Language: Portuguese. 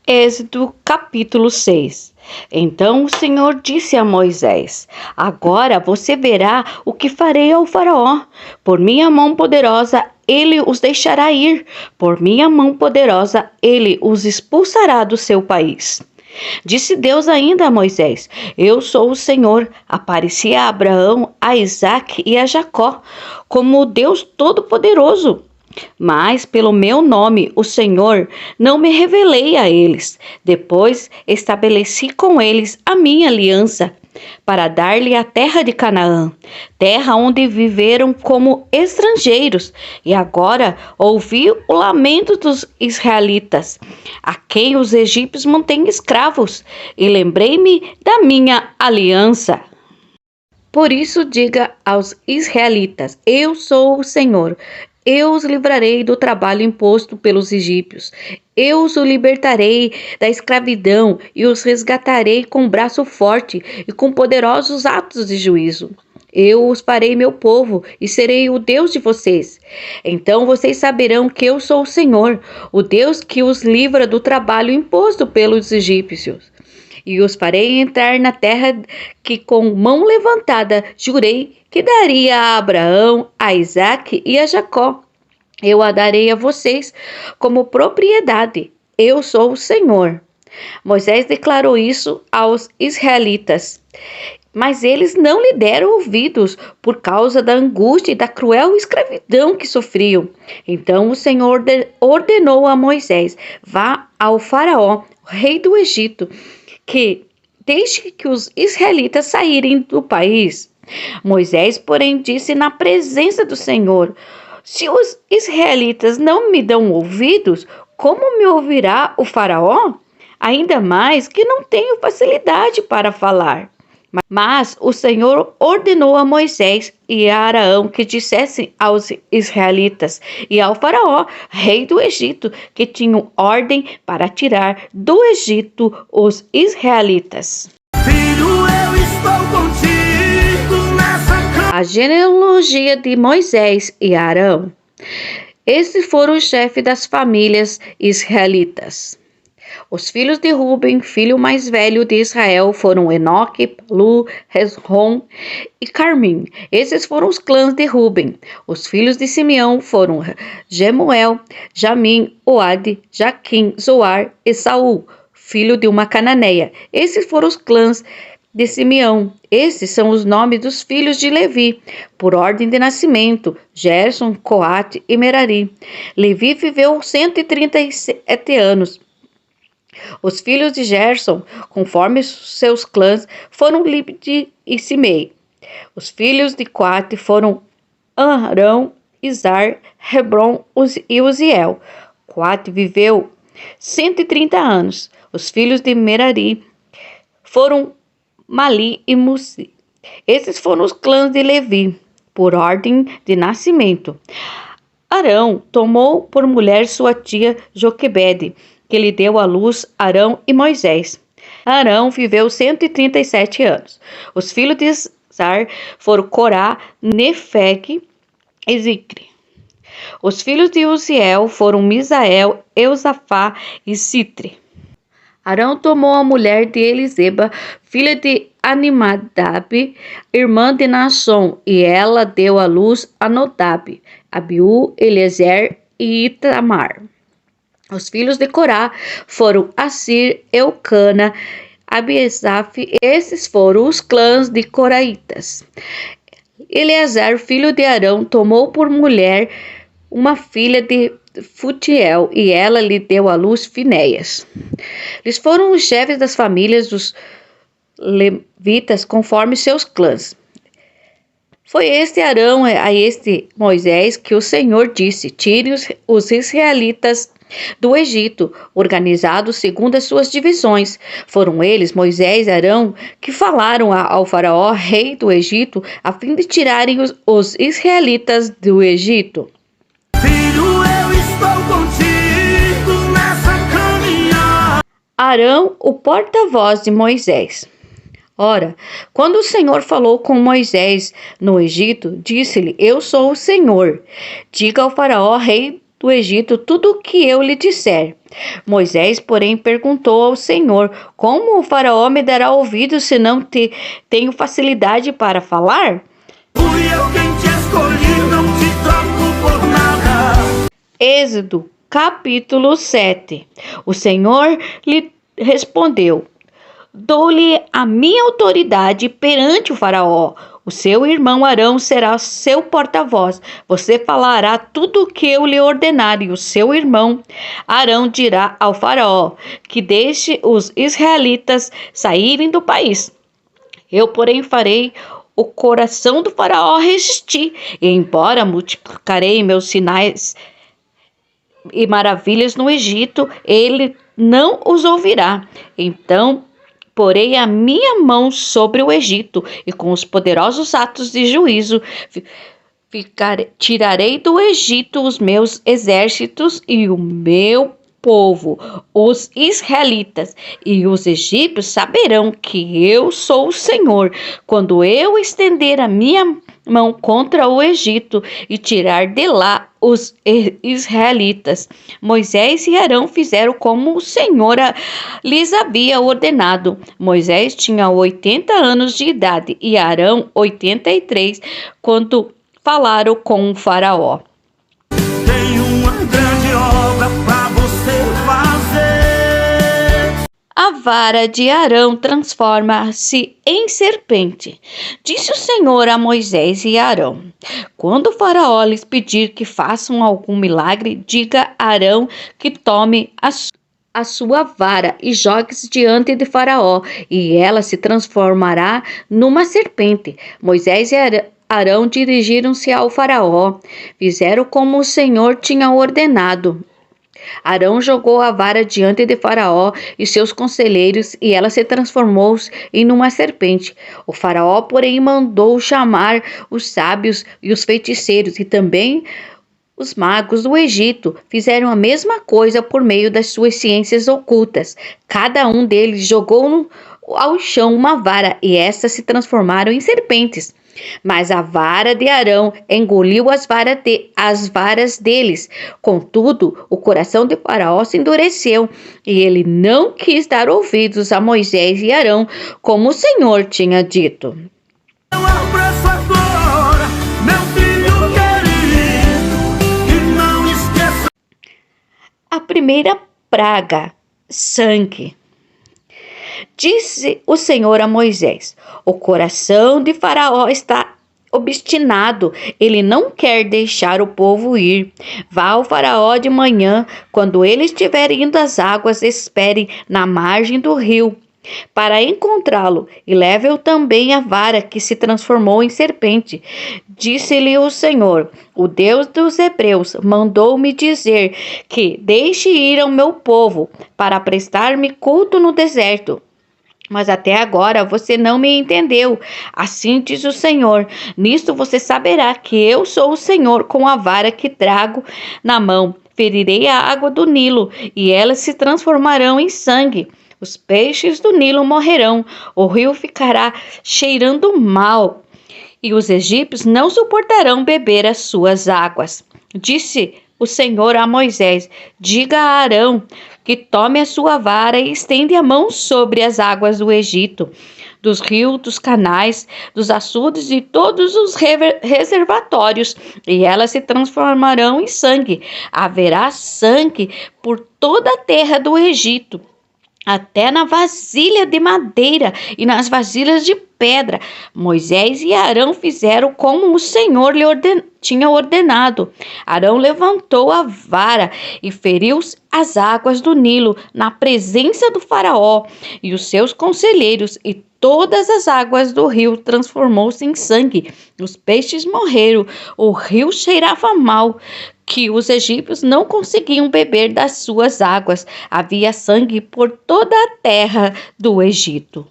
Êxodo capítulo 6. Então o Senhor disse a Moisés: Agora você verá o que farei ao Faraó. Por minha mão poderosa ele os deixará ir. Por minha mão poderosa ele os expulsará do seu país. Disse Deus ainda a Moisés: Eu sou o Senhor. Apareci a Abraão, a Isaque e a Jacó como o Deus Todo-Poderoso. Mas pelo meu nome, o Senhor, não me revelei a eles. Depois estabeleci com eles a minha aliança, para dar-lhe a terra de Canaã, terra onde viveram como estrangeiros. E agora ouvi o lamento dos israelitas, a quem os egípcios mantêm escravos, e lembrei-me da minha aliança. Por isso diga aos israelitas: Eu sou o Senhor. Eu os livrarei do trabalho imposto pelos egípcios. Eu os libertarei da escravidão e os resgatarei com braço forte e com poderosos atos de juízo. Eu os farei meu povo e serei o Deus de vocês. Então vocês saberão que eu sou o Senhor, o Deus que os livra do trabalho imposto pelos egípcios. E os farei entrar na terra que com mão levantada jurei que daria a Abraão, a Isaque e a Jacó. Eu a darei a vocês como propriedade. Eu sou o Senhor. Moisés declarou isso aos israelitas, mas eles não lhe deram ouvidos por causa da angústia e da cruel escravidão que sofriam. Então o Senhor ordenou a Moisés: Vá ao Faraó, rei do Egito, que deixe que os israelitas saírem do país. Moisés, porém, disse na presença do Senhor: Se os israelitas não me dão ouvidos, como me ouvirá o Faraó? Ainda mais que não tenho facilidade para falar. Mas o Senhor ordenou a Moisés e a Arão que dissessem aos israelitas e ao Faraó, rei do Egito, que tinham ordem para tirar do Egito os israelitas. Filho, eu estou contigo nessa A genealogia de Moisés e Arão. Esses foram os chefes das famílias israelitas. Os filhos de Ruben, filho mais velho de Israel, foram Enoque, Palu, Hezron e Carmim. Esses foram os clãs de Ruben. Os filhos de Simeão foram Jemuel, Jamim, Oade, Jaquim, Zoar e Saul, filho de uma cananeia. Esses foram os clãs de Simeão. Esses são os nomes dos filhos de Levi, por ordem de nascimento: Gerson, Coate e Merari. Levi viveu 137 anos. Os filhos de Gerson, conforme seus clãs, foram Libni e Simei. Os filhos de Coate foram Arão, Izar, Hebron e Uziel. Coate viveu 130 anos. Os filhos de Merari foram Mali e Musi. Esses foram os clãs de Levi, por ordem de nascimento. Arão tomou por mulher sua tia Joquebede, que lhe deu à luz Arão e Moisés. Arão viveu 137 anos. Os filhos de Izar foram Corá, Nefeg e Zicre. Os filhos de Uziel foram Misael, Eusafá e Citre. Arão tomou a mulher de Eliseba, filha de Animadab, irmã de Naasson, e ela deu à luz a Nodab, Abiú, Eliezer e Itamar. Os filhos de Corá foram Assir, Eucana, Abiesaf. Esses foram os clãs de Coraitas. Eleazar, filho de Arão, tomou por mulher uma filha de Futiel, e ela lhe deu à luz Finéias. Eles foram os chefes das famílias dos levitas conforme seus clãs. Foi este Arão a este Moisés que o Senhor disse: Tire os israelitas do Egito, organizados segundo as suas divisões. Foram eles, Moisés e Arão, que falaram ao Faraó, rei do Egito, a fim de tirarem os israelitas do Egito. filho, eu estou contigo nessa caminhada. Arão, o porta-voz de Moisés. Ora, quando o Senhor falou com Moisés no Egito, disse-lhe: Eu sou o Senhor. Diga ao Faraó, rei do Egito tudo o que eu lhe disser. Moisés, porém, perguntou ao Senhor: como o faraó me dará ouvidos se não tenho facilidade para falar? Fui eu quem te escolhi, não te troco por nada. Êxodo, capítulo 7. O Senhor lhe respondeu: dou-lhe a minha autoridade perante o faraó. O seu irmão Arão será seu porta-voz. Você falará tudo o que eu lhe ordenar, e o seu irmão Arão dirá ao faraó que deixe os israelitas saírem do país. Eu, porém, farei o coração do faraó resistir, e embora multiplicarei meus sinais e maravilhas no Egito, ele não os ouvirá. Então porei a minha mão sobre o Egito, e com os poderosos atos de juízo tirarei do Egito os meus exércitos e o meu povo, os israelitas, e os egípcios saberão que eu sou o Senhor, quando eu estender a minha mão contra o Egito e tirar de lá os israelitas. Moisés e Arão fizeram como o Senhor lhes havia ordenado. Moisés tinha 80 anos de idade e Arão 83 quando falaram com o faraó. Tem uma grande obra pra você fazer. A vara de Arão transforma-se em serpente. Disse o Senhor a Moisés e Arão: quando o faraó lhes pedir que façam algum milagre, diga a Arão que tome a sua vara e jogue-se diante de faraó, e ela se transformará numa serpente. Moisés e Arão dirigiram-se ao faraó. Fizeram como o Senhor tinha ordenado. Arão jogou a vara diante de faraó e seus conselheiros, e ela se transformou em uma serpente. O faraó, porém, mandou chamar os sábios e os feiticeiros, e também os magos do Egito fizeram a mesma coisa por meio das suas ciências ocultas. Cada um deles jogou ao chão uma vara, e estas se transformaram em serpentes. Mas a vara de Arão engoliu as varas deles. Contudo, o coração de Faraó se endureceu, e ele não quis dar ouvidos a Moisés e Arão, como o Senhor tinha dito. Eu abraço agora, meu filho querido, e não esqueça. A primeira praga, sangue. Disse o Senhor a Moisés: o coração de Faraó está obstinado, ele não quer deixar o povo ir. Vá ao Faraó de manhã, quando ele estiver indo às águas, espere na margem do rio para encontrá-lo, e leve-o também a vara que se transformou em serpente. Disse-lhe o Senhor, o Deus dos Hebreus, mandou-me dizer que deixe ir ao meu povo para prestar-me culto no deserto. Mas até agora você não me entendeu. Assim diz o Senhor: nisto você saberá que eu sou o Senhor, com a vara que trago na mão. Ferirei a água do Nilo, e elas se transformarão em sangue. Os peixes do Nilo morrerão, o rio ficará cheirando mal, e os egípcios não suportarão beber as suas águas. Disse o Senhor a Moisés: diga a Arão que tome a sua vara e estende a mão sobre as águas do Egito, dos rios, dos canais, dos açudes e todos os reservatórios, e elas se transformarão em sangue. Haverá sangue por toda a terra do Egito, até na vasilha de madeira e nas vasilhas de pedra. Moisés e Arão fizeram como o Senhor lhe tinha ordenado. Arão levantou a vara e feriu as águas do Nilo na presença do faraó e os seus conselheiros, e todas as águas do rio transformou-se em sangue. Os peixes morreram, o rio cheirava mal, que os egípcios não conseguiam beber das suas águas. Havia sangue por toda a terra do Egito.